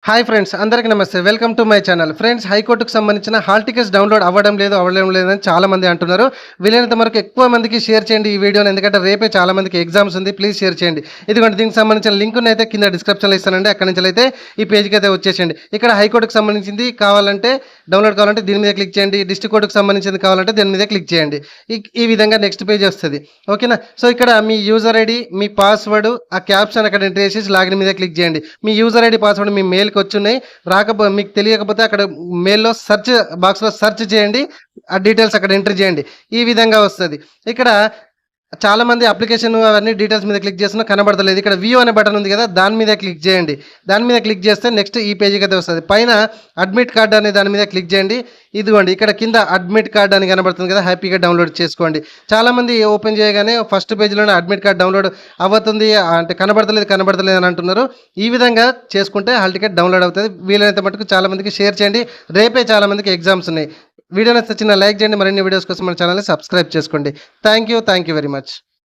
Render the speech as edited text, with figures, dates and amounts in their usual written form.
Hi friends, అందరికీ నమస్తే. Welcome to my channel. Friends, హైకోర్టుకు సంబంధించిన హాల్ టికెట్స్ డౌన్లోడ్ అవ్వడం లేదని చాలామంది అంటున్నారు. వీలైనంత వరకు ఎక్కువ మందికి షేర్ చేయండి ఈ వీడియోని, ఎందుకంటే రేపే చాలామందికి ఎగ్జామ్స్ ఉంది. ప్లీజ్ షేర్ చేయండి. ఇదిగోండి, దీనికి సంబంధించిన లింక్ను అయితే కింద డిస్క్రిప్షన్లో ఇస్తానండి. అక్కడి నుంచి అయితే ఈ పేజ్కి అయితే వచ్చేసేయండి. ఇక్కడ హైకోర్టుకు సంబంధించింది కావాలంటే డౌన్లోడ్ కావాలంటే దీని మీద క్లిక్ చేయండి. డిస్ట్రిక్ట్ కోర్టుకు సంబంధించింది కావాలంటే దీని మీద క్లిక్ చేయండి. ఈ విధంగా నెక్స్ట్ పేజ్ వస్తుంది. ఓకేనా? సో ఇక్కడ మీ యూజర్ ఐడి, మీ పాస్వర్డ్, ఆ క్యాప్షన్ అక్కడ ఎంటర్ చేసి లాగిన్ మీద క్లిక్ చేయండి. మీ యూజర్ ఐడి పాస్వర్డ్ మీ మెయిల్కి వచ్చున్నాయి. మీకు తెలియకపోతే అక్కడ మెయిల్లో సెర్చ్ బాక్స్లో సెర్చ్ చేయండి. ఆ డీటెయిల్స్ అక్కడ ఎంటర్ చేయండి. ఈ విధంగా వస్తుంది. ఇక్కడ చాలామంది అప్లికేషన్ అవన్నీ డీటెయిల్స్ మీద క్లిక్ చేస్తున్నా కనబడతలేదు. ఇక్కడ వ్యూ అనే బటన్ ఉంది కదా, దాని మీద క్లిక్ చేయండి. దాని మీద క్లిక్ చేస్తే నెక్స్ట్ ఈ పేజీకి అయితే వస్తుంది. పైన అడ్మిట్ కార్డ్ అనే దాని మీద క్లిక్ చేయండి. ఇదిగోండి, ఇక్కడ కింద అడ్మిట్ కార్డ్ అని కనబడుతుంది కదా, హ్యాపీగా డౌన్లోడ్ చేసుకోండి. చాలామంది ఓపెన్ చేయగానే ఫస్ట్ పేజీలోనే అడ్మిట్ కార్డ్ డౌన్లోడ్ అవుతుంది అంటే కనబడతలేదు అని అంటున్నారు. ఈ విధంగా చేసుకుంటే హాల్ టికెట్ డౌన్లోడ్ అవుతుంది. వీలైనంత మటుకు చాలామందికి షేర్ చేయండి. రేపే చాలామందికి ఎగ్జామ్స్ ఉన్నాయి. వీడియో నచ్చితే చిన్న లైక్ చేయండి. మరిన్ని వీడియోస్ కోసం మన ఛానల్ని సబ్స్క్రైబ్ చేసుకోండి. Thank you very much.